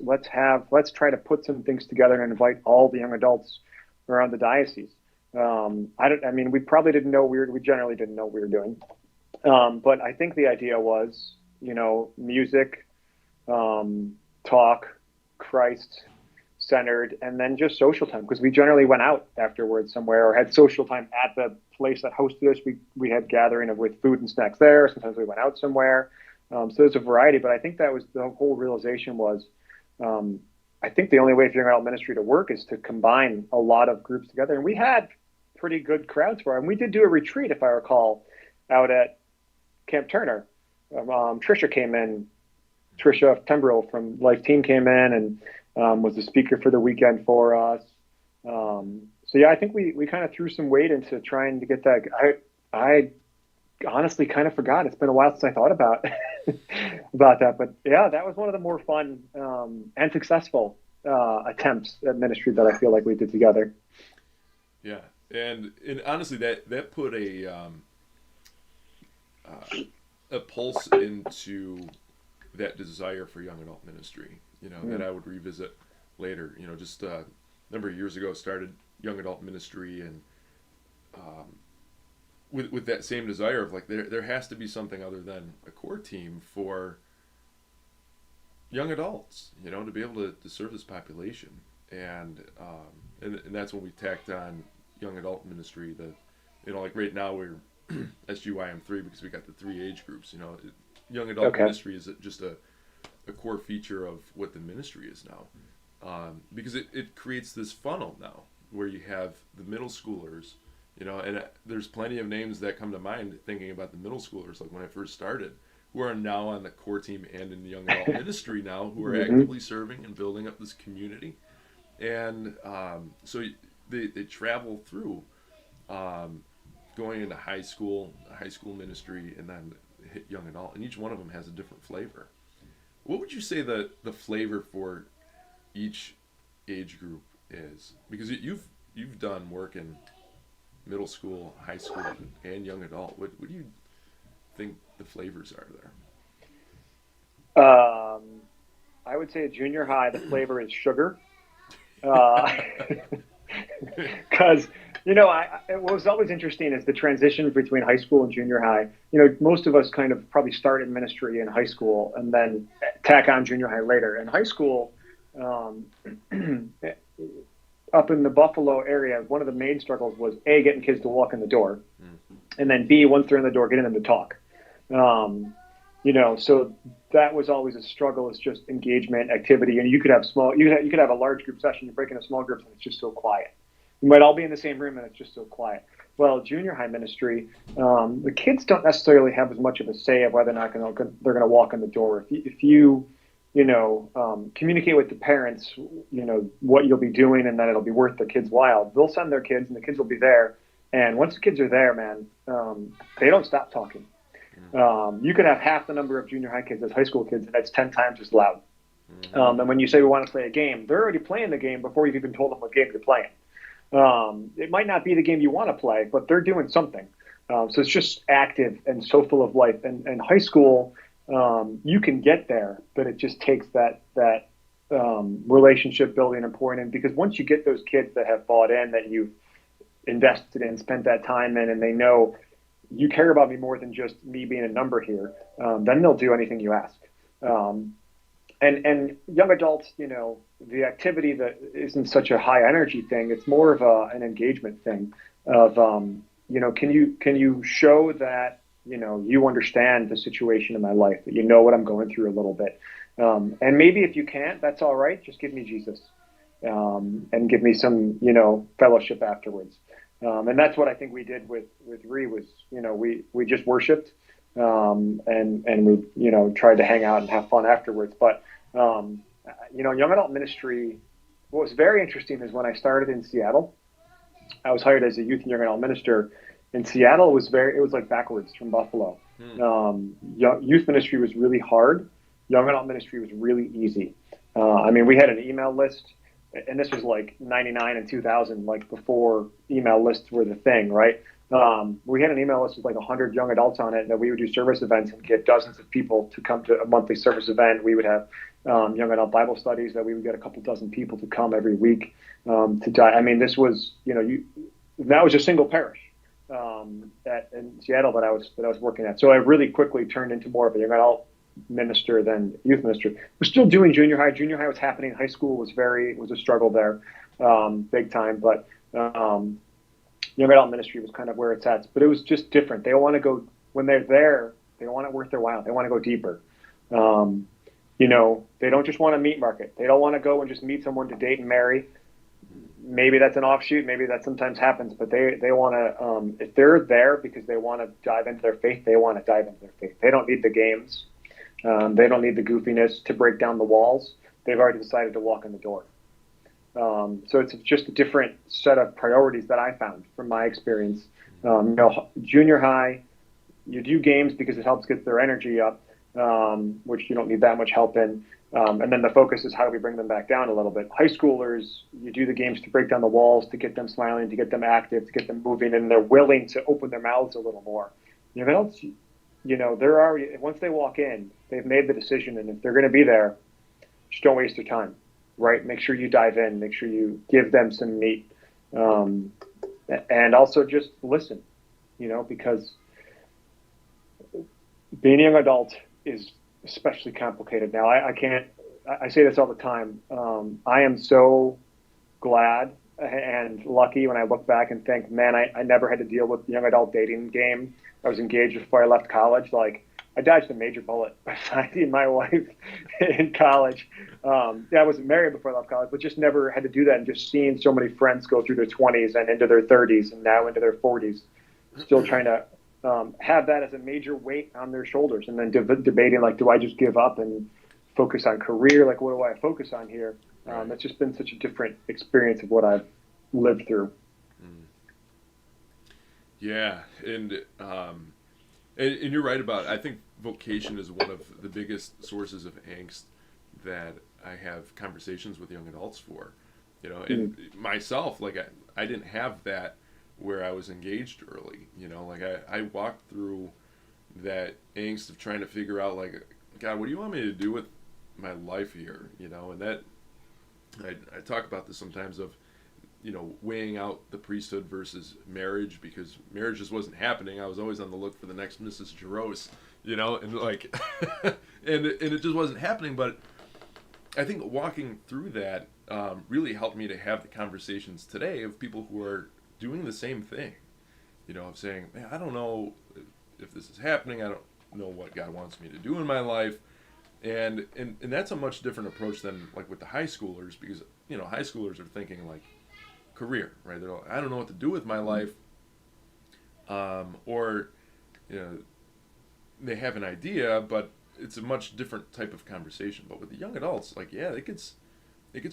try to put some things together and invite all the young adults around the diocese. We probably didn't know we generally didn't know what we were doing. But I think the idea was, you know, music, talk, Christ centered, and then just social time, because we generally went out afterwards somewhere or had social time at the place that hosted us. We had gathering with food and snacks there. Sometimes we went out somewhere. So there's a variety, but I think that was the whole realization was, I think the only way for young adult ministry to work is to combine a lot of groups together. And we had pretty good crowds for it. And we did do a retreat, if I recall, out at Camp Turner. Trisha Tembrow from Life Team came in and was the speaker for the weekend for us. So yeah, I think we kind of threw some weight into trying to get that. I honestly kind of forgot. It's been a while since I thought about that, but yeah, that was one of the more fun and successful attempts at ministry that I feel like we did together. Yeah, and honestly, that put a pulse into that desire for young adult ministry. You know, that I would revisit later. You know, just number of years ago started young adult ministry, and um, with that same desire of like there has to be something other than a core team for young adults, to be able to serve this population, and that's when we tacked on young adult ministry. Like right now we're SGYM 3 because we got the three age groups. Young adult Okay. ministry is just a core feature of what the ministry is now, because it creates this funnel now where you have the middle schoolers, and there's plenty of names that come to mind thinking about the middle schoolers, like when I first started, who are now on the core team and in the young adult ministry now, who are Hmm. actively serving and building up this community. And so they travel through um, going into high school ministry, and then hit young adult, and each one of them has a different flavor. What would you say the flavor for each age group is? Because you've done work in middle school, high school, and young adult. What do you think the flavors are Um, I would say at junior high, the flavor is sugar. Because what was always interesting is the transition between high school and junior high. Most of us kind of probably start in ministry in high school and then tack on junior high later. In high school, um, up in the Buffalo area, one of the main struggles was A, getting kids to walk in the door, there? and then B, once they're in the door, getting them to talk. Um, so that was always a struggle. It's just engagement, activity, and you could have a large group session. You break into small groups, and it's just so quiet. You might all be in the same room, and it's just so quiet. Well, junior high ministry, the kids don't necessarily have as much of a say of whether or not they're going to walk in the door. If you communicate with the parents, what you'll be doing, and that it'll be worth the kids' while. They'll send their kids, and the kids will be there. And once the kids are there, man, they don't stop talking. You could have half the number of junior high kids as high school kids, and that's 10 times as loud. Mm-hmm. And when you say we want to play a game, they're already playing the game before you've even told them what game you're playing. It might not be the game you want to play, but they're doing something. So it's just active and so full of life. And high school, you can get there, but it just takes that relationship building and pouring in. Because once you get those kids that have bought in, that you've invested in, spent that time in, and they know you care about me more than just me being a number here, then they'll do anything you ask. Um, and young adults, the activity that isn't such a high energy thing. It's more of an engagement thing. Of can you show that you understand the situation in my life, that you know what I'm going through a little bit, and maybe if you can't, that's all right. Just give me Jesus, and give me some fellowship afterwards. And that's what I think we did with Ree was, we just worshiped, and we, tried to hang out and have fun afterwards. But, young adult ministry, what was very interesting is when I started in Seattle, I was hired as a youth and young adult minister. In Seattle, it was like backwards from Buffalo. Hmm. Youth ministry was really hard. Young adult ministry was really easy. We had an email list, and this was like 99 and 2000, like before email lists were the thing, right? We had an email list with like 100 young adults on it that we would do service events and get dozens of people to come to a monthly service event. We would have young adult Bible studies that we would get a couple dozen people to come every week to die. This was, that was a single parish in Seattle that I was working at. So I really quickly turned into more of a young adult minister than youth minister. We're still doing junior high. Junior high was happening. High school was a struggle there, big time. But young adult ministry was kind of where it's at. But it was just different. They want to go when they're there. They don't want it worth their while. They want to go deeper. They don't just want to meet market. They don't want to go and just meet someone to date and marry. Maybe that's an offshoot. Maybe that sometimes happens. But they want to. If they're there because they want to dive into their faith, they want to dive into their faith. They don't need the games. They don't need the goofiness to break down the walls. They've already decided to walk in the door. So it's just a different set of priorities that I found from my experience. Junior high, you do games because it helps get their energy up, which you don't need that much help in. And then the focus is how do we bring them back down a little bit. High schoolers, you do the games to break down the walls, to get them smiling, to get them active, to get them moving, and they're willing to open their mouths a little more. Adults, they're already, once they walk in, they've made the decision, and if they're going to be there, just don't waste their time. right? Make sure you dive in, make sure you give them some meat, um, and also just listen, because being a young adult is especially complicated now. I can't, I say this all the time. I am so glad and lucky when I look back and think, man, I never had to deal with the young adult dating game. I was engaged before I left college. Like, I dodged a major bullet by finding my wife in college. Yeah, I wasn't married before I left college, but just never had to do that. And just seeing so many friends go through their 20s and into their 30s and now into their 40s, still trying to have that as a major weight on their shoulders, and then debating, like, do I just give up and focus on career? Like, what do I focus on here? Right. It's just been such a different experience of what I've lived through. Yeah, and you're right about it. I think vocation is one of the biggest sources of angst that I have conversations with young adults for. And myself, like I didn't have that where I was engaged early. Like I walked through that angst of trying to figure out, like, God, what do you want me to do with my life here? And that I talk about this sometimes of, weighing out the priesthood versus marriage, because marriage just wasn't happening. I was always on the look for the next Mrs. Jaros, and like, and it just wasn't happening. But I think walking through that really helped me to have the conversations today of people who are doing the same thing, of saying, man, I don't know if this is happening. I don't know what God wants me to do in my life. And that's a much different approach than like with the high schoolers, because, high schoolers are thinking like, career, right? They're like, I don't know what to do with my life, or they have an idea, but it's a much different type of conversation. But with the young adults, like, yeah, it gets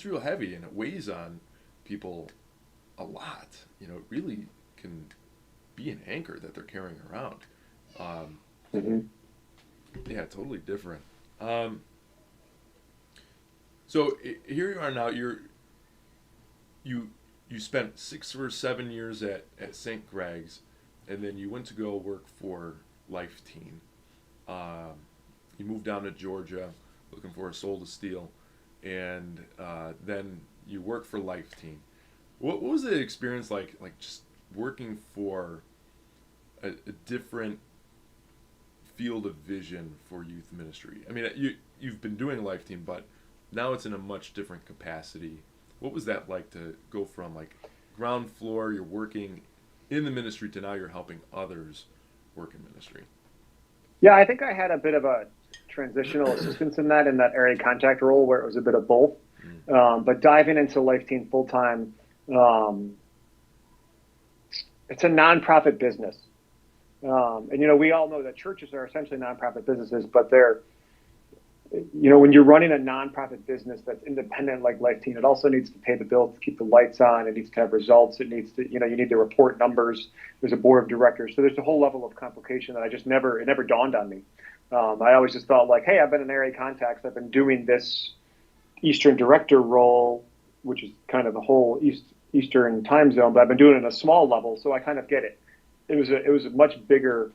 real heavy, and it weighs on people a lot. It really can be an anchor that they're carrying around. Mm-hmm. Yeah, totally different. So here you are now. You spent 6 or 7 years at St. Greg's, and then you went to go work for Life Teen. You moved down to Georgia looking for a soul to steal, and then you worked for Life Teen. What was the experience like just working for a different field of vision for youth ministry? I mean, you've been doing Life Teen, but now it's in a much different capacity. What was that like to go from like ground floor, you're working in the ministry, to now you're helping others work in ministry? Yeah, I think I had a bit of a transitional assistance in that area contact role where it was a bit of both. But diving into Life Teen full time, it's a nonprofit business. And, we all know that churches are essentially nonprofit businesses, but they're, when you're running a nonprofit business that's independent like Life Teen, it also needs to pay the bills, to keep the lights on. It needs to have results. It needs to, you need to report numbers. There's a board of directors. So there's a whole level of complication that it never dawned on me. I always just thought like, hey, I've been in area contacts. I've been doing this Eastern director role, which is kind of the whole Eastern time zone, but I've been doing it at a small level. So I kind of get it. It was a much bigger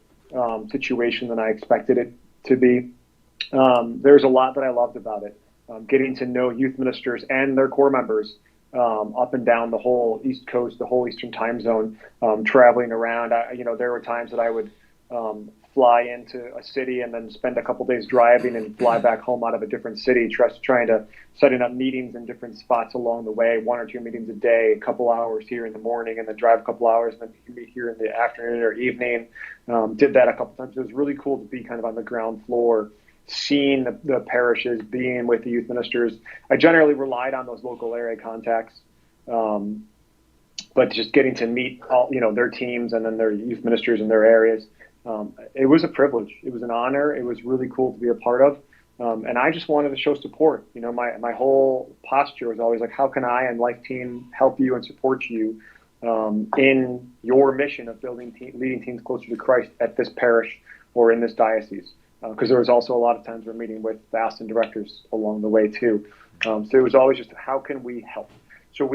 situation than I expected it to be. There's a lot that I loved about it. Getting to know youth ministers and their core members up and down the whole East Coast, the whole Eastern time zone, traveling around. There were times that I would fly into a city and then spend a couple days driving and fly back home out of a different city, trying to setting up meetings in different spots along the way, 1 or 2 meetings a day, a couple hours here in the morning, and then drive a couple hours and then meet here in the afternoon or evening. Did that a couple times. It was really cool to be kind of on the ground floor, seeing the parishes, being with the youth ministers. I generally relied on those local area contacts, but just getting to meet all, their teams and then their youth ministers in their areas. It was a privilege. It was an honor. It was really cool to be a part of. And I just wanted to show support. My whole posture was always like, how can I and Life Teen help you and support you in your mission of leading teens closer to Christ at this parish or in this diocese? Because there was also a lot of times we're meeting with staffs and directors along the way too. So it was always just, how can we help? So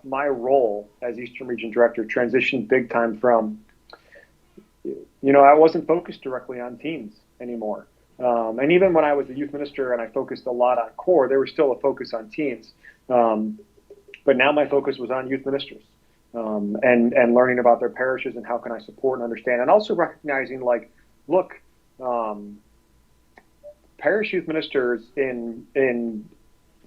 my role as Eastern Region Director transitioned big time from, I wasn't focused directly on teens anymore. And even when I was a youth minister and I focused a lot on core, there was still a focus on teens. Um, but now my focus was on youth ministers, and learning about their parishes and how can I support and understand, and also recognizing like, look, um, parish youth ministers in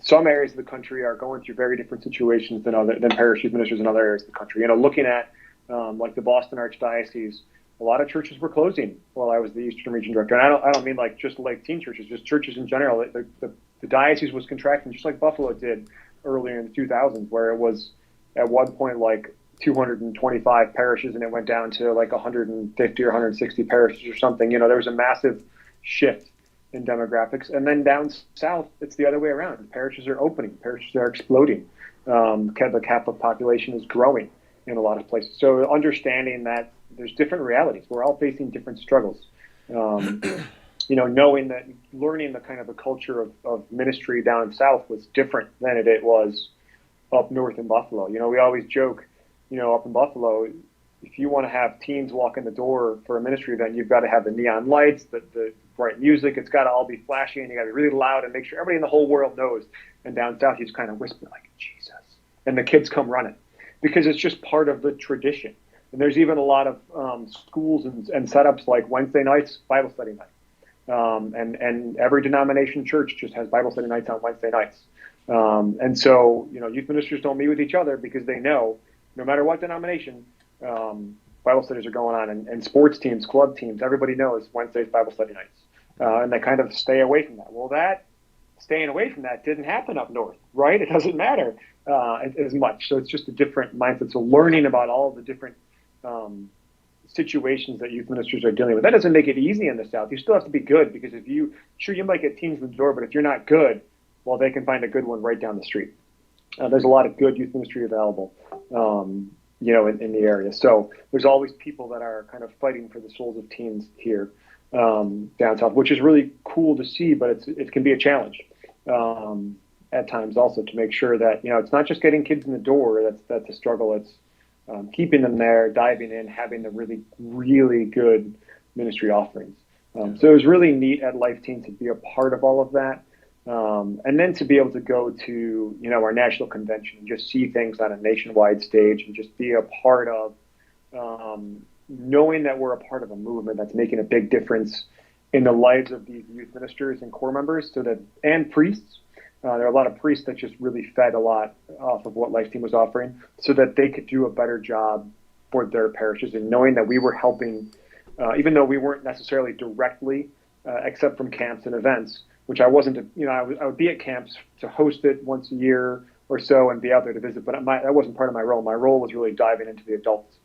some areas of the country are going through very different situations than parish youth ministers in other areas of the country. Looking at like the Boston Archdiocese, a lot of churches were closing while I was the Eastern Region Director. And I don't mean like just like teen churches, just churches in general. The diocese was contracting just like Buffalo did earlier in the 2000s, where it was at one point like 225 parishes and it went down to like 150 or 160 parishes or something. There was a massive shift in demographics. And then down south, it's the other way around. Parishes are opening, parishes are exploding. The Catholic population is growing in a lot of places. So understanding that there's different realities. We're all facing different struggles. Knowing that, learning the kind of the culture of ministry down south was different than it was up north in Buffalo. We always joke, up in Buffalo, if you want to have teens walk in the door for a ministry event, you've got to have the neon lights, the bright music. It's got to all be flashy, and you got to be really loud and make sure everybody in the whole world knows. And down south, you just kind of whisper like, Jesus. And the kids come running because it's just part of the tradition. And there's even a lot of schools and setups like Wednesday nights, Bible study night. And every denomination church just has Bible study nights on Wednesday nights. And so, youth ministers don't meet with each other because they know no matter what denomination, Bible studies are going on, and sports teams, club teams, everybody knows Wednesday's Bible study nights. And they kind of stay away from that. Well, staying away from that didn't happen up north, right? It doesn't matter as much. So it's just a different mindset. So learning about all the different situations that youth ministers are dealing with. That doesn't make it easy in the South. You still have to be good, because you might get teens in the door, but if you're not good, well, they can find a good one right down the street. There's a lot of good youth ministry available, in the area. So there's always people that are kind of fighting for the souls of teens here down south, which is really cool to see, but it can be a challenge at times also, to make sure that, it's not just getting kids in the door. That's a struggle. It's keeping them there, diving in, having the really, really good ministry offerings. So it was really neat at Life Teen to be a part of all of that. And then to be able to go to, our national convention and just see things on a nationwide stage and just be a part of, knowing that we're a part of a movement that's making a big difference in the lives of these youth ministers and core members, and priests. There are a lot of priests that just really fed a lot off of what Life Team was offering, so that they could do a better job for their parishes, and knowing that we were helping, even though we weren't necessarily directly, except from camps and events, which I wasn't, I would be at camps to host it once a year or so and be out there to visit, but that wasn't part of my role. My role was really diving into the adults,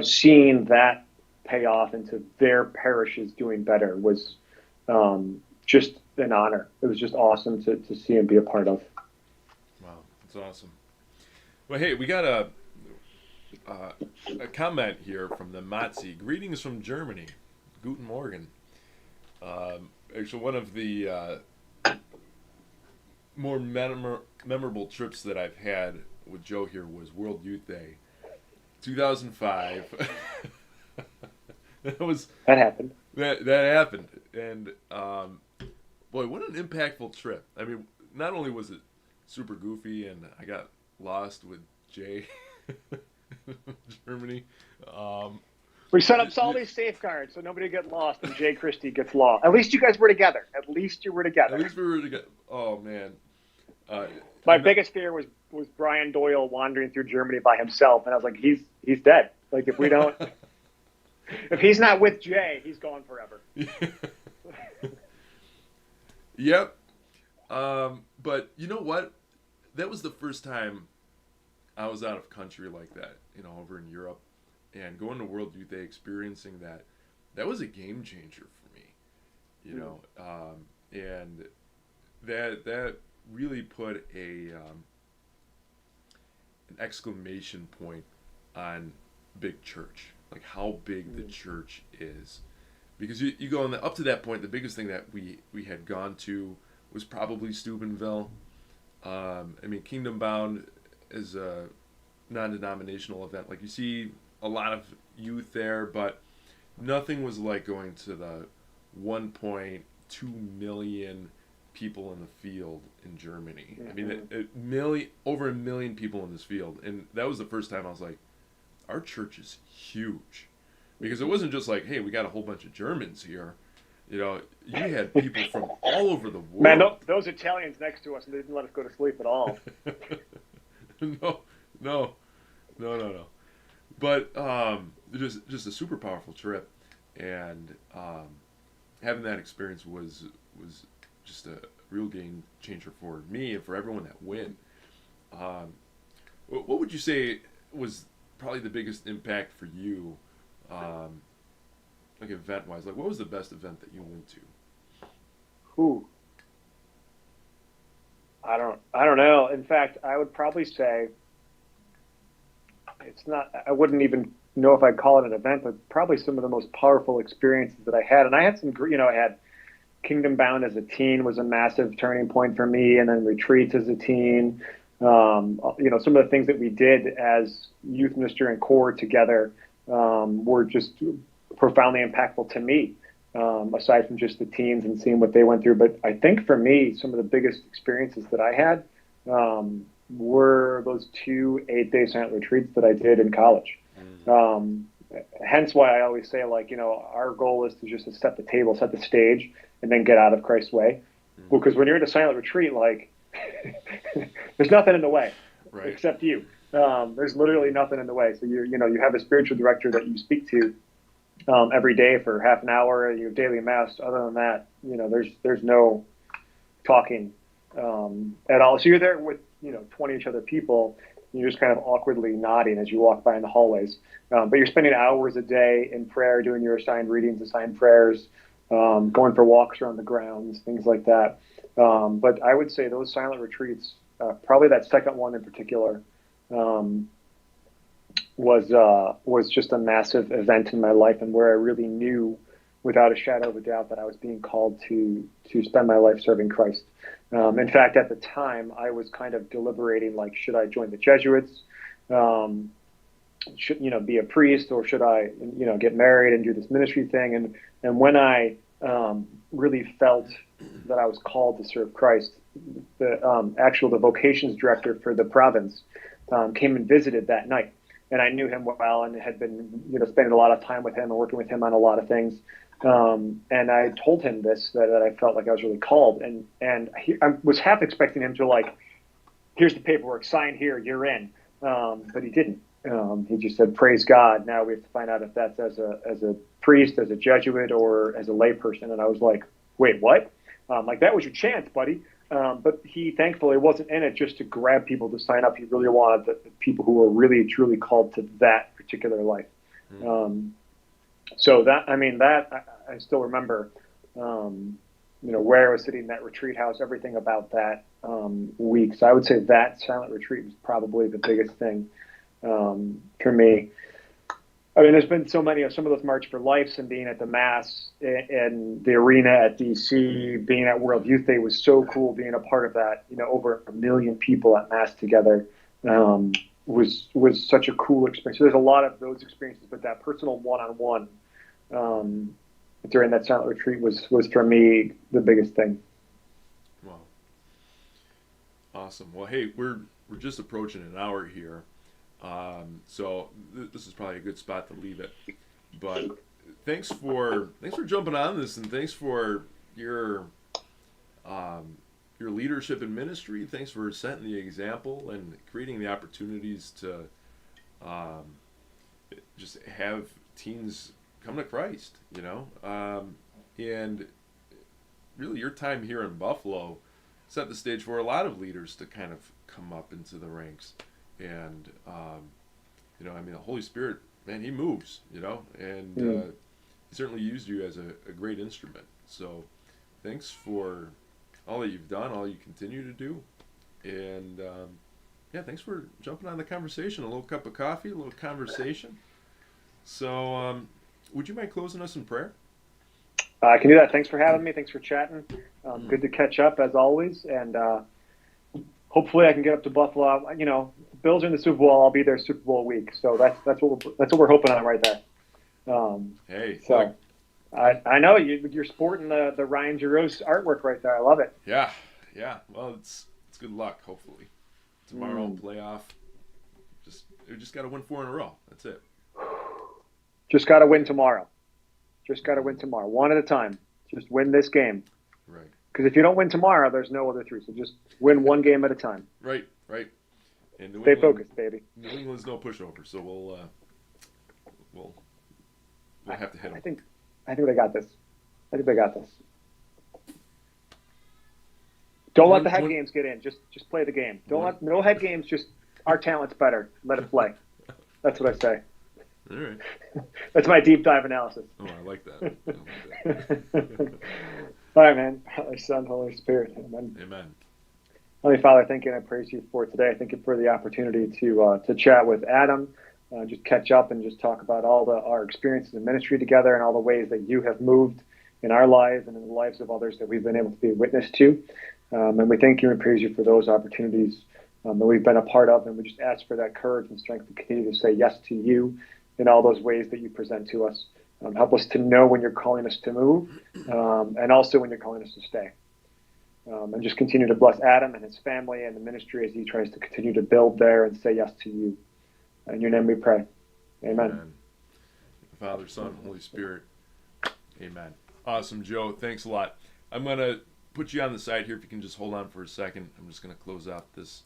seeing that pay off into their parishes doing better was just an honor. It was just awesome to see and be a part of. Wow, that's awesome. Well, hey, we got a comment here from the Matzi. Greetings from Germany. Guten Morgen. Actually, one of the more memorable trips that I've had with Joe here was World Youth Day, 2005. That happened. That happened, and boy, what an impactful trip. I mean, not only was it super goofy, and I got lost with Jay in Germany. We set up all these safeguards so nobody get lost and Jay Christie gets lost. At least you guys were together. At least you were together. At least we were together. Oh, man. My biggest fear was Brian Doyle wandering through Germany by himself, and I was like, he's dead. Like, if we don't, if he's not with Jay, he's gone forever. Yep. But you know what? That was the first time I was out of country like that, over in Europe, and going to World Youth Day, experiencing that was a game changer for me, and that really put an exclamation point on big church, like how big the church is. Because you go up to that point, the biggest thing that we had gone to was probably Steubenville. Kingdom Bound is a non-denominational event. Like, you see a lot of youth there, but nothing was like going to the 1.2 million people in the field in Germany. Mm-hmm. I mean, over a million people in this field, and that was the first time I was like, our church is huge, because it wasn't just like, hey, we got a whole bunch of Germans here. You know, you had people from all over the world. Man, those Italians next to us, they didn't let us go to sleep at all. No. But just a super powerful trip, and having that experience was just a real game changer for me and for everyone that went. What would you say was probably the biggest impact for you, like event wise? Like, what was the best event that you went to? Ooh, I don't know. In fact, I would probably say it's not. I wouldn't even know if I'd call it an event, but probably some of the most powerful experiences that I had. And I had some, I had Kingdom Bound as a teen was a massive turning point for me, and then retreats as a teen. Some of the things that we did as youth minister and core together were just profoundly impactful to me, aside from just the teens and seeing what they went through. But I think for me, some of the biggest experiences that I had were those 2 8-day silent retreats that I did in college. Hence why I always say, our goal is to just set the table, set the stage, and then get out of Christ's way. Well, because when you're in a silent retreat, there's nothing in the way, right, except you. There's literally nothing in the way. So you have a spiritual director that you speak to every day for half an hour. You have daily mass. Other than that, there's no talking at all. So you're there with 20 other people. You're just kind of awkwardly nodding as you walk by in the hallways. But you're spending hours a day in prayer, doing your assigned readings, assigned prayers, going for walks around the grounds, things like that. But I would say those silent retreats, probably that second one in particular, was just a massive event in my life, and where I really knew without a shadow of a doubt that I was being called to spend my life serving Christ. In fact, at the time, I was kind of deliberating, should I join the Jesuits? Should be a priest, or should I get married and do this ministry thing? And when I really felt that I was called to serve Christ, the vocations director for the province came and visited that night, and I knew him well and had been spending a lot of time with him and working with him on a lot of things. And I told him this, that I felt like I was really called, and I was half expecting him to here's the paperwork, sign here, you're in. But he didn't. He just said, praise God. Now we have to find out if that's as a priest, as a Jesuit, or as a lay person. And I was like, wait, what? That was your chance, buddy. But he thankfully wasn't in it just to grab people to sign up. He really wanted the people who were really, truly called to that particular life. So I still remember, where I was sitting in that retreat house, everything about that week. So I would say that silent retreat was probably the biggest thing for me. I mean, there's been so many, some of those March for Lives, and being at the Mass in the arena at DC, being at World Youth Day was so cool. Being a part of that, over 1 million people at Mass together was such a cool experience. So there's a lot of those experiences, but that personal one-on-one during that silent retreat was for me the biggest thing. Wow, awesome. Well, hey, we're just approaching an hour here. So this is probably a good spot to leave it, but thanks for jumping on this, and thanks for your leadership in ministry. Thanks for setting the example and creating the opportunities to just have teens come to Christ, and really your time here in Buffalo set the stage for a lot of leaders to kind of come up into the ranks. And the Holy Spirit, man, he moves, and he certainly used you as a great instrument. So thanks for all that you've done, all you continue to do, and thanks for jumping on the conversation. A little cup of coffee, a little conversation. So would you mind closing us in prayer? I can do that. Thanks for having me. Thanks for chatting. Good to catch up as always, and hopefully I can get up to Buffalo. Bills are in the Super Bowl. I'll be there Super Bowl week. So that's what we're hoping on right there. Hey, so look, I know you're sporting the Ryan Giroux's artwork right there. I love it. Yeah, yeah. Well, it's good luck. Hopefully, tomorrow Mm. playoff. We just got to win 4 in a row. That's it. Just got to win tomorrow. Just got to win tomorrow, one at a time. Just win this game. Right. Because if you don't win tomorrow, there's no other three. So just win one game at a time. Right. Right. And Stay focused, baby. New England's no pushover, so we'll have to hit them. I think they got this. I think they got this. Don't let the head games get in. Just play the game. Don't let no head games. Just our talent's better. Let it play. That's what I say. All right. That's my deep dive analysis. Oh, I like that. All right, man. Father, Son, Holy Spirit. Amen. Amen. Holy Father, thank you and I praise you for today. Thank you for the opportunity to chat with Adam, just catch up and just talk about all our experiences in ministry together and all the ways that you have moved in our lives and in the lives of others that we've been able to be a witness to. And we thank you and praise you for those opportunities that we've been a part of. And we just ask for that courage and strength to continue to say yes to you in all those ways that you present to us. Help us to know when you're calling us to move and also when you're calling us to stay. And just continue to bless Adam and his family and the ministry as he tries to continue to build there and say yes to you. In your name we pray. Amen. Amen. Father, Son, Holy Spirit. Amen. Awesome, Joe. Thanks a lot. I'm going to put you on the side here if you can just hold on for a second. I'm just going to close out this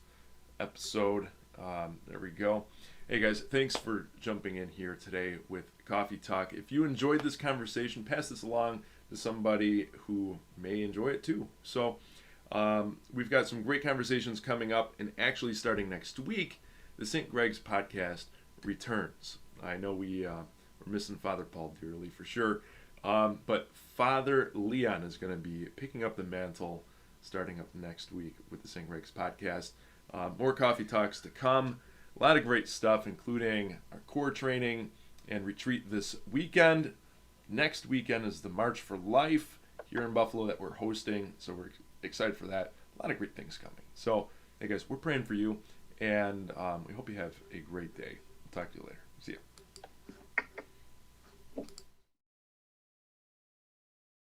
episode. There we go. Hey guys, thanks for jumping in here today with Coffee Talk. If you enjoyed this conversation, pass this along to somebody who may enjoy it too. So we've got some great conversations coming up, and actually starting next week, the St. Greg's podcast returns. I know we're missing Father Paul dearly for sure, but Father Leon is going to be picking up the mantle starting up next week with the St. Greg's podcast. More Coffee Talks to come. A lot of great stuff, including our core training and retreat this weekend. Next weekend is the March for Life here in Buffalo that we're hosting, so we're excited for that. A lot of great things coming. So, hey guys, we're praying for you, and we hope you have a great day. We'll talk to you later. See ya.